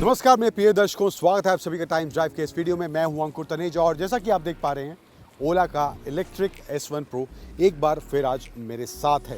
नमस्कार मेरे प्रिय दर्शकों, स्वागत है आप सभी का टाइम ड्राइव के इस वीडियो में। मैं हूं अंकुर तनेजा और जैसा कि आप देख पा रहे हैं, ओला का इलेक्ट्रिक S1 Pro एक बार फिर आज मेरे साथ है।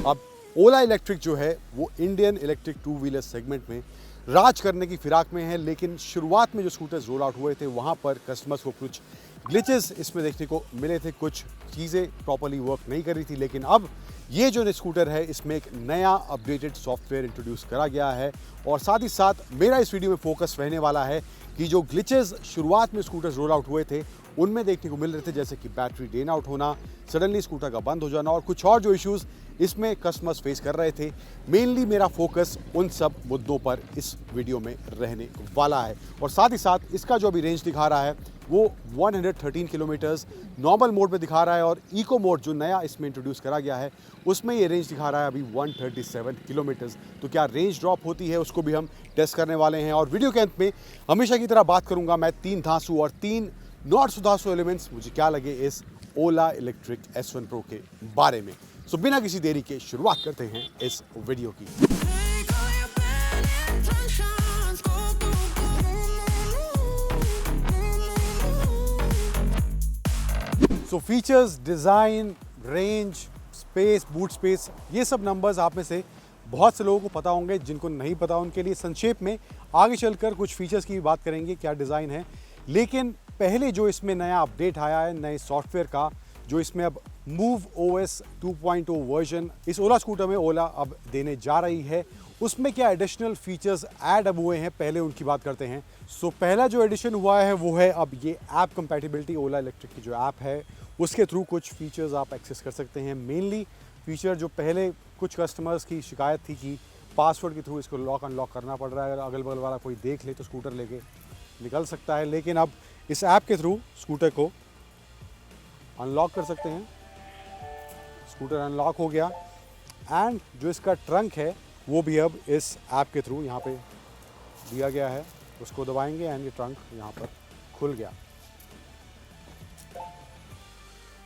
अब ओला इलेक्ट्रिक जो है वो Indian electric two wheeler segment में राज करने की फिराक में है, लेकिन शुरुआत में जो स्कूटर्स रोल आउट हुए थे वहाँ पर कस्टमर्स को कुछ ग्लिचेस इसमें देखने को मिले थे, कुछ चीज़ें प्रॉपर्ली वर्क नहीं कर रही थी। लेकिन अब ये जो स्कूटर है इसमें एक नया अपडेटेड सॉफ्टवेयर इंट्रोड्यूस करा गया है और साथ ही साथ मेरा इस वीडियो में फोकस रहने वाला है कि जो ग्लिचेस शुरुआत में स्कूटर्स रोल आउट हुए थे उनमें देखने को मिल रहे थे, जैसे कि बैटरी ड्रेन आउट होना, सडनली स्कूटर का बंद हो जाना और कुछ और जो इश्यूज़ इसमें कस्टमर्स फेस कर रहे थे। मेनली मेरा फोकस उन सब मुद्दों पर इस वीडियो में रहने वाला है और साथ ही साथ इसका जो अभी रेंज दिखा रहा है वो 113 किलोमीटर्स नॉर्मल मोड में दिखा रहा है और इको मोड जो नया इसमें इंट्रोड्यूस करा गया है उसमें ये रेंज दिखा रहा है अभी 137 किलोमीटर्स। तो क्या रेंज ड्रॉप होती है उसको भी हम टेस्ट करने वाले हैं और वीडियो के अंत में हमेशा की तरह बात करूंगा मैं 3 धांसू और 3 नॉट सुधांसू एलिमेंट्स मुझे क्या लगे इस ओला इलेक्ट्रिक S1 Pro के बारे में। सो बिना किसी देरी के शुरुआत करते हैं इस वीडियो की। So features, design, range, space, boot space, ये सब नंबर्स आप में से बहुत से लोगों को पता होंगे। जिनको नहीं पता उनके लिए संक्षेप में आगे चलकर कुछ फीचर्स की बात करेंगे, क्या डिज़ाइन है। लेकिन पहले जो इसमें नया अपडेट आया है नए सॉफ्टवेयर का, जो इसमें अब MoveOS 2.0 वर्जन इस ओला स्कूटर में ओला अब देने जा रही है, उसमें क्या एडिशनल फीचर्स ऐड अब हुए हैं, पहले उनकी बात करते हैं। सो पहला जो एडिशन हुआ है वो है अब ये ऐप कंपैटिबिलिटी। ओला इलेक्ट्रिक की जो ऐप है उसके थ्रू कुछ फीचर्स आप एक्सेस कर सकते हैं। मेनली फीचर जो पहले कुछ कस्टमर्स की शिकायत थी कि पासवर्ड के थ्रू इसको लॉक अनलॉक करना पड़ रहा है, अगर अगल बगल वाला कोई देख ले तो स्कूटर लेके निकल सकता है। लेकिन अब इस ऐप के थ्रू स्कूटर को अनलॉक कर सकते हैं। स्कूटर अनलॉक हो गया एंड जो इसका ट्रंक है वो भी अब इस ऐप के थ्रू यहाँ पे दिया गया है। उसको दबाएंगे एंड ये ट्रंक यहाँ पर खुल गया।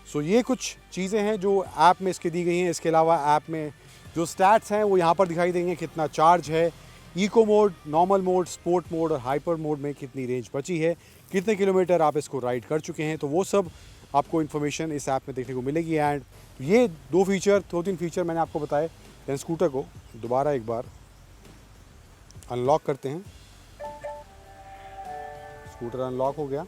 सो ये कुछ चीज़ें हैं जो ऐप में इसके दी गई हैं। इसके अलावा ऐप में जो स्टैट्स हैं वो यहाँ पर दिखाई देंगे, कितना चार्ज है, eco mode, normal mode, sport mode और हाइपर मोड में कितनी रेंज बची है, कितने किलोमीटर आप इसको राइड कर चुके हैं। तो वो सब आपको इन्फॉर्मेशन इस ऐप में देखने को मिलेगी। एंड ये दो तीन फीचर मैंने आपको बताए। दैन स्कूटर को दोबारा एक बार अनलॉक करते हैं। स्कूटर अनलॉक हो गया।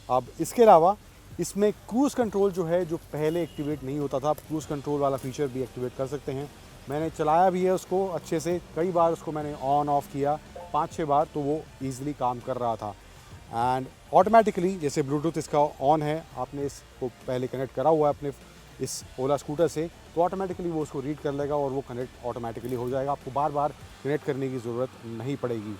अब इसके अलावा इसमें क्रूज़ कंट्रोल जो है, जो पहले एक्टिवेट नहीं होता था, आप क्रूज़ कंट्रोल वाला फीचर भी एक्टिवेट कर सकते हैं। मैंने चलाया भी है उसको अच्छे से, कई बार उसको मैंने ऑन ऑफ किया 5-6 बार, तो वो ईज़िली काम कर रहा था। एंड ऑटोमेटिकली जैसे ब्लूटूथ इसका ऑन है, आपने इसको पहले कनेक्ट करा हुआ है अपने इस ओला स्कूटर से, तो ऑटोमेटिकली वो उसको रीड कर लेगा और वो कनेक्ट ऑटोमेटिकली हो जाएगा। आपको बार बार कनेक्ट करने की ज़रूरत नहीं पड़ेगी।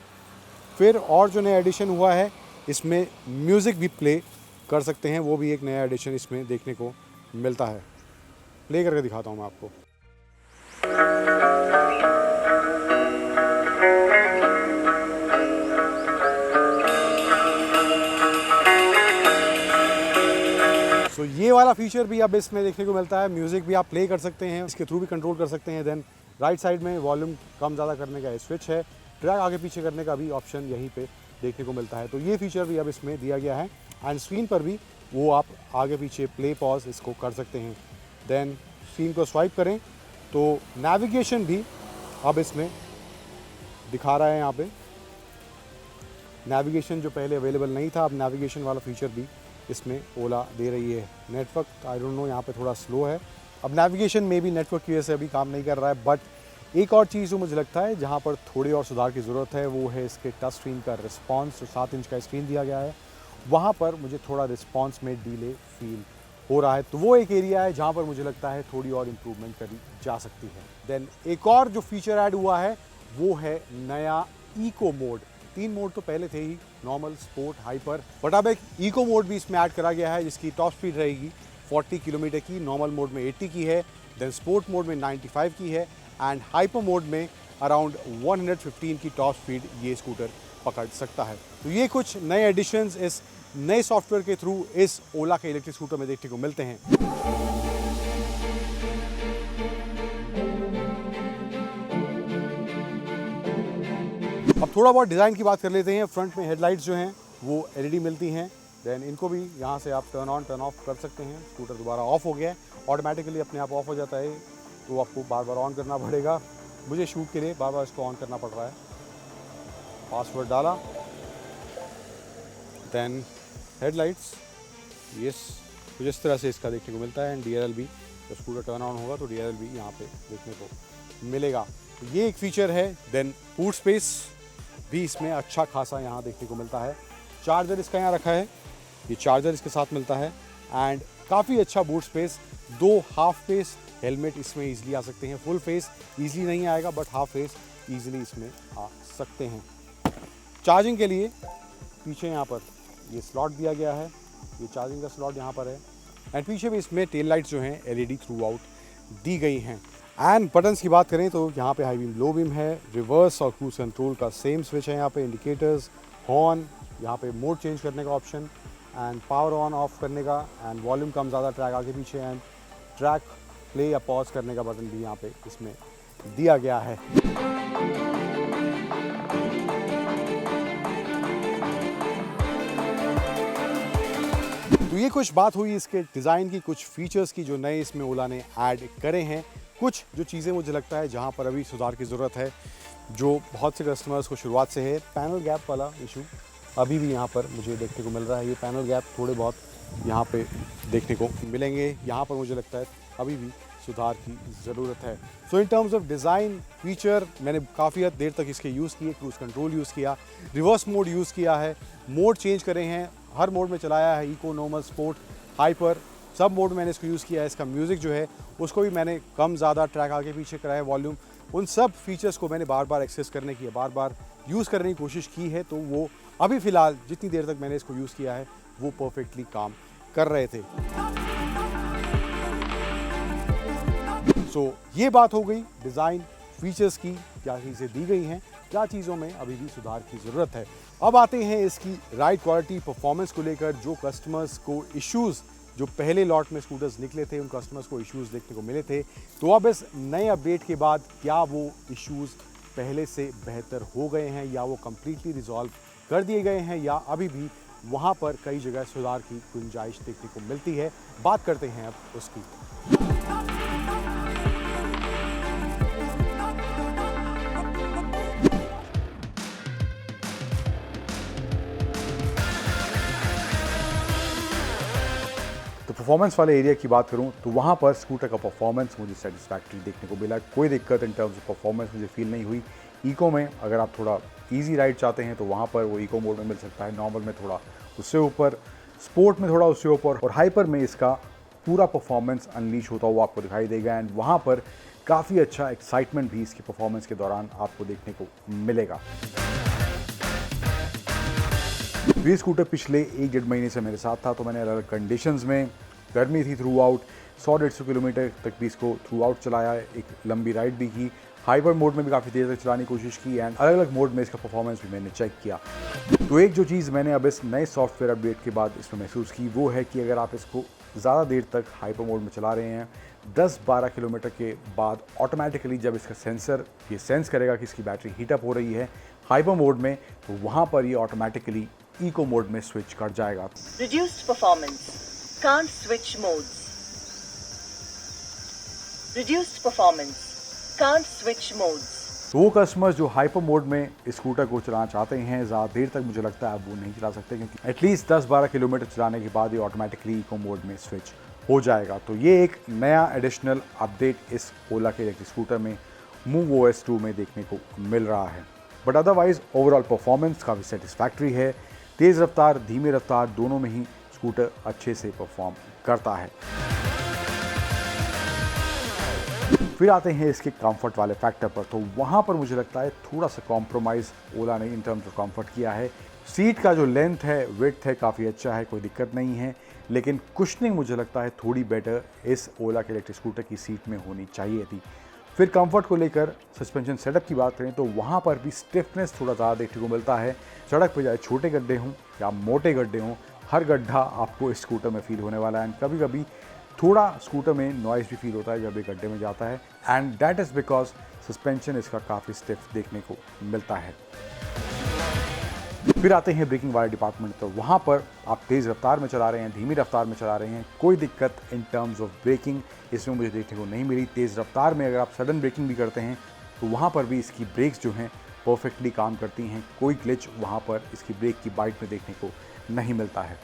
फिर और जो नया एडिशन हुआ है इसमें म्यूज़िक भी प्ले कर सकते हैं, वो भी एक नया एडिशन इसमें देखने को मिलता है। प्ले करके दिखाता हूँ मैं आपको। तो ये वाला फीचर भी अब इसमें देखने को मिलता है। म्यूज़िक भी आप प्ले कर सकते हैं, इसके थ्रू भी कंट्रोल कर सकते हैं। देन राइट साइड में वॉल्यूम कम ज़्यादा करने का स्विच है, ट्रैक आगे पीछे करने का भी ऑप्शन यहीं पे देखने को मिलता है। तो ये फीचर भी अब इसमें दिया गया है एंड स्क्रीन पर भी वो आप आगे पीछे प्ले पॉज इसको कर सकते हैं। देन स्क्रीन को स्वाइप करें तो नेविगेशन भी अब इसमें दिखा रहा है। यहाँ पे नेविगेशन जो पहले अवेलेबल नहीं था, अब नेविगेशन वाला फीचर भी इसमें ओला दे रही है। नेटवर्क आई डोंट नो यहाँ पे थोड़ा स्लो है, अब नेविगेशन में भी नेटवर्क की वजह से अभी काम नहीं कर रहा है। बट एक और चीज़ जो मुझे लगता है जहाँ पर थोड़ी और सुधार की ज़रूरत है वो है इसके टच स्क्रीन का रिस्पॉन्स। जो 7 इंच का स्क्रीन दिया गया है वहाँ पर मुझे थोड़ा रिस्पॉन्स में डिले फील हो रहा है, तो वो एक एरिया है जहाँ पर मुझे लगता है थोड़ी और इम्प्रूवमेंट करी जा सकती है। देन एक और जो फीचर ऐड हुआ है वो है नया इको मोड। 3 मोड तो पहले थे ही, नॉर्मल, स्पोर्ट, हाइपर, बट अब एक इको मोड भी इसमें ऐड करा गया है जिसकी टॉप स्पीड रहेगी 40 किलोमीटर की, नॉर्मल मोड में 80 की है, देन स्पोर्ट मोड में 95 की है एंड हाइपर मोड में अराउंड 115 की टॉप स्पीड ये स्कूटर पकड़ सकता है। तो ये कुछ नए एडिशंस इस नए सॉफ्टवेयर के थ्रू इस ओला के इलेक्ट्रिक स्कूटर में देखने को मिलते हैं। थोड़ा बहुत डिज़ाइन की बात कर लेते हैं। फ्रंट में हेडलाइट्स जो हैं वो एलईडी मिलती हैं, देन इनको भी यहाँ से आप टर्न ऑन टर्न ऑफ कर सकते हैं। स्कूटर दोबारा ऑफ हो गया है, ऑटोमेटिकली अपने आप ऑफ हो जाता है, तो आपको बार बार ऑन करना पड़ेगा। मुझे शूट के लिए बार बार इसको ऑन करना पड़ रहा है। पासवर्ड डाला, देन हेडलाइट्स, यस, कुछ इस तरह से इसका देखने को मिलता है। एंड DRL भी, जब स्कूटर टर्न ऑन होगा तो DRL भी यहाँ पे देखने को मिलेगा। तो ये एक फीचर है। देन बूट स्पेस भी इसमें अच्छा खासा यहाँ देखने को मिलता है। चार्जर इसका यहाँ रखा है, ये चार्जर इसके साथ मिलता है। एंड काफ़ी अच्छा boot space. 2 half face helmet इसमें ईजिली आ सकते हैं। फुल फेस ईजिली नहीं आएगा, बट हाफ फेस ईजिली इसमें आ सकते हैं। चार्जिंग के लिए पीछे यहाँ पर ये स्लॉट दिया गया है, ये चार्जिंग का स्लॉट यहाँ पर है। एंड पीछे भी इसमें टेल लाइट्स जो हैं LED थ्रू आउट दी गई हैं। एंड बटन्स की बात करें तो यहाँ पे हाई बीम, लो बीम है, रिवर्स और क्रूज कंट्रोल का सेम स्विच है यहाँ पे, इंडिकेटर्स, हॉर्न, यहाँ पे मोड चेंज करने का option, and power on off करने का, एंड वॉल्यूम कम ज़्यादा ट्रैक आगे पीछे, एंड ट्रैक प्ले या पॉज करने का बटन भी यहाँ पे इसमें दिया गया है। तो ये कुछ बात हुई इसके डिज़ाइन की, कुछ फीचर्स की जो नए इसमें ओला ने ऐड करे हैं। कुछ जो चीज़ें मुझे लगता है जहाँ पर अभी सुधार की ज़रूरत है, जो बहुत से कस्टमर्स को शुरुआत से है, पैनल गैप वाला इशू अभी भी यहाँ पर मुझे देखने को मिल रहा है। ये पैनल गैप थोड़े बहुत यहाँ पे देखने को मिलेंगे, यहाँ पर मुझे लगता है अभी भी सुधार की ज़रूरत है। So in terms of design feature मैंने काफ़ी हद देर तक इसके यूज़ किए। क्रूज़ कंट्रोल यूज़ किया, रिवर्स मोड यूज़ किया है, मोड चेंज करे हैं, हर मोड में चलाया है, इको, नॉर्मल, स्पोर्ट, हाइपर, सब मोड मैंने इसको यूज़ किया है। इसका म्यूज़िक जो है उसको भी मैंने कम ज़्यादा ट्रैक आगे पीछे कराया, वॉल्यूम, उन सब फीचर्स को मैंने बार बार एक्सेस करने की, बार बार यूज़ करने की कोशिश की है। तो वो अभी फ़िलहाल जितनी देर तक मैंने इसको यूज़ किया है वो परफेक्टली काम कर रहे थे। सो ये बात हो गई डिज़ाइन फीचर्स की, क्या चीज़ें दी गई हैं, क्या चीज़ों में अभी भी सुधार की ज़रूरत है। अब आते हैं इसकी राइड क्वालिटी, परफॉर्मेंस को लेकर जो कस्टमर्स को इश्यूज़, जो पहले लॉट में स्कूटर्स निकले थे उन कस्टमर्स को इश्यूज़ देखने को मिले थे। तो अब इस नए अपडेट के बाद क्या वो इश्यूज़ पहले से बेहतर हो गए हैं, या वो कम्प्लीटली रिजॉल्व कर दिए गए हैं, या अभी भी वहाँ पर कई जगह सुधार की गुंजाइश देखने को मिलती है। बात करते हैं अब उसकी। तो परफॉर्मेंस वाले एरिया की बात करूं तो वहां पर स्कूटर का परफॉर्मेंस मुझे सेटिस्फैक्टरी देखने को मिला। कोई दिक्कत इन टर्म्स ऑफ परफॉर्मेंस मुझे फील नहीं हुई। इको में अगर आप थोड़ा इजी राइड चाहते हैं तो वहां पर वो इको मोड में मिल सकता है, नॉर्मल में थोड़ा उससे ऊपर, स्पोर्ट में थोड़ा उससे ऊपर, और हाइपर में इसका पूरा परफॉर्मेंस अनलीश होता हुआ आपको दिखाई देगा। एंड वहाँ पर काफ़ी अच्छा एक्साइटमेंट भी इसकी परफॉर्मेंस के दौरान आपको देखने को मिलेगा। ये स्कूटर पिछले 1-1.5 महीने से मेरे साथ था, तो मैंने अलग अलग कंडीशंस में, गर्मी थी थ्रू आउट, 100-150 किलोमीटर तक भी इसको थ्रू आउट चलाया, एक लंबी राइड भी की, हाइपर मोड में भी काफ़ी देर तक चलाने की कोशिश की, एंड अलग अलग मोड में इसका परफॉर्मेंस भी मैंने चेक किया। तो एक जो चीज़ मैंने अब इस नए सॉफ्टवेयर अपडेट के बाद इसमें महसूस की वो है कि अगर आप इसको ज़्यादा देर तक हाइपर मोड में चला रहे हैं, 10-12 किलोमीटर के बाद ऑटोमेटिकली जब इसका सेंसर ये सेंस करेगा कि इसकी बैटरी हीटअप हो रही है हाइपर मोड में, तो वहाँ पर ये ऑटोमेटिकली इको मोड में स्विच कर जाएगा। Reduced performance. Can't switch modes. Reduced performance. Can't switch modes. तो वो कस्टमर्स जो हाइपर मोड में स्कूटर को चलाना चाहते हैं, ज़्यादा देर तक मुझे लगता है अब वो नहीं चला सकते, क्योंकि एटलीस्ट 10-12 किलोमीटर चलाने के बाद ये ऑटोमेटिकली इको मोड में स्विच हो जाएगा। तो ये एक नया एडिशनल अपडेट इस ओला के इलेक्ट्रिक स्कूटर में मूव OS 2 में देखने को मिल रहा है। बट अदरवाइज ओवरऑल परफॉर्मेंस काफ़ी सेटिस्फैक्ट्री है। तेज़ रफ्तार, धीमी रफ्तार दोनों में ही स्कूटर अच्छे से परफॉर्म करता है। फिर आते हैं इसके कंफर्ट वाले फैक्टर पर, तो वहाँ पर मुझे लगता है थोड़ा सा कॉम्प्रोमाइज़ ओला ने इन टर्म्स ऑफ कंफर्ट किया है। सीट का जो लेंथ है, विड्थ है, काफ़ी अच्छा है, कोई दिक्कत नहीं है, लेकिन कुशनिंग मुझे लगता है थोड़ी बेटर इस ओला के इलेक्ट्रिक स्कूटर की सीट में होनी चाहिए थी। फिर कंफर्ट को लेकर सस्पेंशन सेटअप की बात करें तो वहाँ पर भी स्टिफनेस थोड़ा ज़्यादा देखने को मिलता है। सड़क पर चाहे छोटे गड्ढे हों या मोटे गड्ढे हों, हर गड्ढा आपको इस स्कूटर में फील होने वाला है। एंड कभी कभी थोड़ा स्कूटर में नॉइज़ भी फील होता है जब ये गड्ढे में जाता है, and that is because suspension इसका काफ़ी स्टिफ देखने को मिलता है। फिर आते हैं ब्रेकिंग वाले डिपार्टमेंट, तो वहाँ पर आप तेज़ रफ्तार में चला रहे हैं, धीमी रफ्तार में चला रहे हैं, कोई दिक्कत इन टर्म्स ऑफ ब्रेकिंग इसमें मुझे देखने को नहीं मिली। तेज़ रफ्तार में अगर आप सडन ब्रेकिंग भी करते हैं तो वहाँ पर भी इसकी ब्रेक्स जो हैं परफेक्टली काम करती हैं, कोई ग्लिच वहाँ पर इसकी ब्रेक की बाइट में देखने को नहीं मिलता है।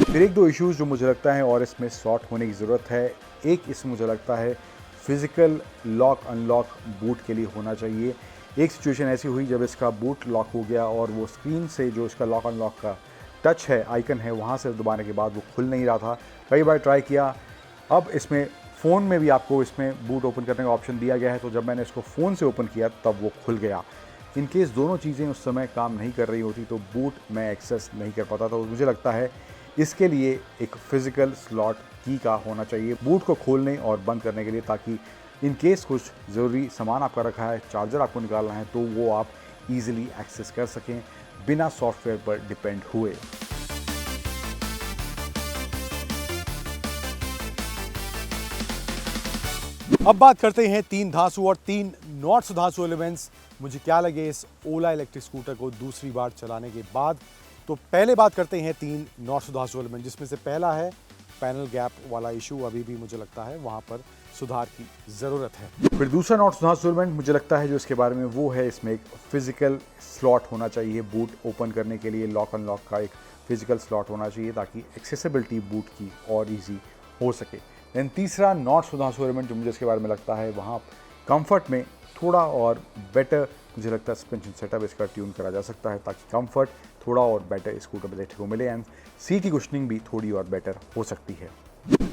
फिर एक दो इश्यूज़ जो मुझे लगता है और इसमें सॉर्ट होने की ज़रूरत है। एक इसमें मुझे लगता है फिज़िकल लॉक अनलॉक बूट के लिए होना चाहिए। एक सिचुएशन ऐसी हुई जब इसका बूट लॉक हो गया और वो स्क्रीन से जो इसका लॉक अनलॉक का टच है, आइकन है, वहाँ से दबाने के बाद वो खुल नहीं रहा था। कई बार ट्राई किया। अब इसमें फ़ोन में भी आपको इसमें बूट ओपन करने का ऑप्शन दिया गया है, तो जब मैंने इसको फ़ोन से ओपन किया तब वो खुल गया। इन केस दोनों चीज़ें उस समय काम नहीं कर रही होती तो बूट मैं एक्सेस नहीं कर पाता था। तो मुझे लगता है इसके लिए एक फ़िज़िकल स्लॉट की का होना चाहिए बूट को खोलने और बंद करने के लिए, ताकि इन केस कुछ ज़रूरी सामान आपका रखा है, चार्जर आपको निकालना है, तो वो आप ईज़िली एक्सेस कर सकें बिना सॉफ्टवेयर पर डिपेंड हुए। अब बात करते हैं 3 धांसू और 3 नॉट सो धांसू एलिमेंट्स मुझे क्या लगे इस ओला इलेक्ट्रिक स्कूटर को दूसरी बार चलाने के बाद। तो पहले बात करते हैं 3 नॉट सो धांसू एलिमेंट, जिसमें से पहला है पैनल गैप वाला इशू। अभी भी मुझे लगता है वहाँ पर सुधार की ज़रूरत है। फिर दूसरा नॉट सो धांसू एलिमेंट मुझे लगता है जो इसके बारे में वो है, इसमें एक फ़िज़िकल स्लॉट होना चाहिए बूट ओपन करने के लिए। लॉक अनलॉक का एक फ़िज़िकल स्लॉट होना चाहिए ताकि एक्सेसिबिलिटी बूट की और ईजी हो सके। दैन तीसरा नॉट सो धांसू एलिमेंट जो मुझे इसके बारे में लगता है, वहाँ कंफर्ट में थोड़ा और बेटर मुझे लगता है सस्पेंशन सेटअप इसका ट्यून करा जा सकता है ताकि कंफर्ट थोड़ा और बेटर स्कूटर पर देखने को मिले एंड सीट की कुशनिंग भी थोड़ी और बेटर हो सकती है।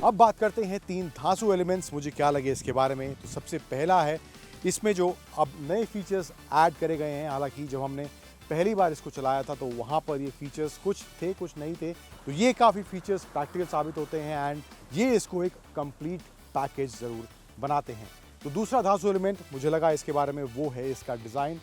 अब बात करते हैं 3 धांसू एलिमेंट्स मुझे क्या लगे इसके बारे में। तो सबसे पहला है इसमें जो अब नए फीचर्स ऐड करे गए हैं। हालांकि जब हमने पहली बार इसको चलाया था तो वहाँ पर ये फीचर्स कुछ थे कुछ नहीं थे, तो ये काफ़ी फीचर्स प्रैक्टिकल साबित होते हैं एंड ये इसको एक कंप्लीट पैकेज ज़रूर बनाते हैं। तो दूसरा धांसू एलिमेंट मुझे लगा इसके बारे में वो है इसका डिज़ाइन।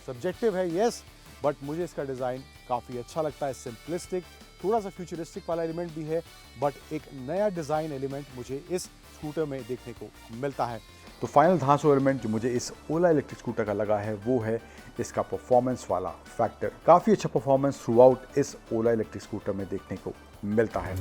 सब्जेक्टिव है यस, बट मुझे इसका डिज़ाइन काफ़ी अच्छा लगता है। सिंपलिस्टिक, थोड़ा सा फ्यूचरिस्टिक वाला एलिमेंट भी है, बट एक नया डिज़ाइन एलिमेंट मुझे इस स्कूटर में देखने को मिलता है। तो फाइनल धांसू एलिमेंट जो मुझे इस ओला इलेक्ट्रिक स्कूटर का लगा है वो है इसका परफॉर्मेंस वाला फैक्टर। काफ़ी अच्छा परफॉर्मेंस थ्रू आउट इस ओला इलेक्ट्रिक स्कूटर में देखने को मिलता है।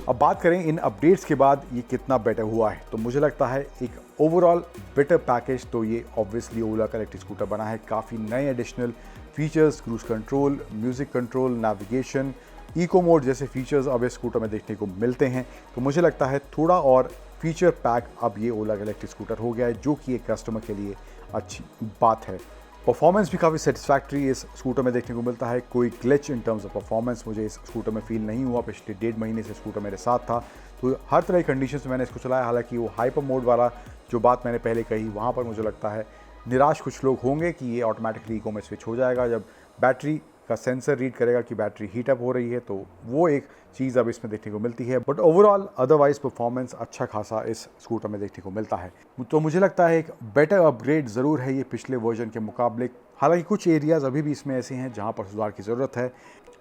अब बात करें इन अपडेट्स के बाद ये कितना बेटर हुआ है, तो मुझे लगता है एक ओवरऑल बेटर पैकेज तो ये ऑब्वियसली ओला का इलेक्ट्रिक स्कूटर बना है। काफ़ी नए additional features, cruise control, music control, navigation, eco mode जैसे फीचर्स अब इस स्कूटर में देखने को मिलते हैं। तो मुझे लगता है थोड़ा और फीचर पैक अब ये ओला का इलेक्ट्रिक स्कूटर हो गया है, जो कि एक कस्टमर के लिए अच्छी बात है। परफॉर्मेंस भी काफ़ी सेटिस्फैक्ट्री इस स्कूटर में देखने को मिलता है। कोई glitch in terms of performance मुझे इस स्कूटर में फील नहीं हुआ। पिछले 1.5 महीने से स्कूटर मेरे साथ था, तो हर तरह की कंडीशंस में मैंने इसको चलाया। हालांकि वो हाइपर मोड वाला जो बात मैंने पहले कही, वहाँ पर मुझे लगता है निराश कुछ लोग होंगे कि ये ऑटोमेटिकली इको में स्विच हो जाएगा जब बैटरी का सेंसर रीड करेगा कि बैटरी हीटअप हो रही है, तो वो एक चीज़ अब इसमें देखने को मिलती है। बट ओवरऑल अदरवाइज परफॉर्मेंस अच्छा खासा इस स्कूटर में देखने को मिलता है। तो मुझे लगता है एक बेटर अपग्रेड ज़रूर है ये पिछले वर्जन के मुकाबले। हालांकि कुछ एरियाज़ अभी भी इसमें ऐसे हैं जहाँ पर सुधार की ज़रूरत है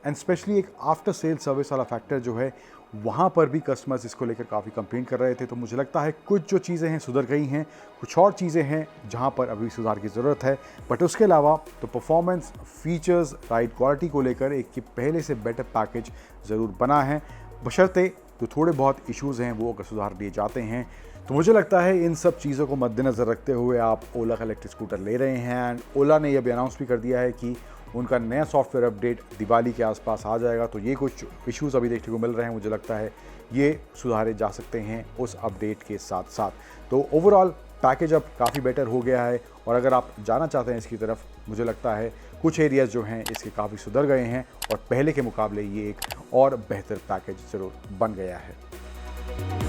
एंड स्पेशली एक आफ्टर सेल सर्विस वाला फैक्टर जो है, वहाँ पर भी कस्टमर्स इसको लेकर काफ़ी कंप्लेंट कर रहे थे। तो मुझे लगता है कुछ जो चीज़ें हैं सुधर गई हैं, कुछ और चीज़ें हैं जहाँ पर अभी सुधार की ज़रूरत है। बट उसके अलावा तो परफॉर्मेंस, फीचर्स, राइड क्वालिटी को लेकर एक कि पहले से बेटर पैकेज ज़रूर बना है, बशर्ते जो थोड़े बहुत इश्यूज़ हैं वो अगर सुधार दिए जाते हैं। तो मुझे लगता है इन सब चीज़ों को मद्देनज़र रखते हुए आप ओला का इलेक्ट्रिक स्कूटर ले रहे हैं एंड ओला ने यह भी अनाउंस भी कर दिया है कि उनका नया सॉफ्टवेयर अपडेट दिवाली के आसपास आ जाएगा। तो ये कुछ इश्यूज़ अभी देखने को मिल रहे हैं, मुझे लगता है ये सुधारे जा सकते हैं उस अपडेट के साथ साथ। तो ओवरऑल पैकेज अब काफ़ी बेटर हो गया है और अगर आप जाना चाहते हैं इसकी तरफ, मुझे लगता है कुछ एरियाज़ जो हैं इसके काफ़ी सुधर गए हैं और पहले के मुकाबले ये एक और बेहतर पैकेज ज़रूर बन गया है।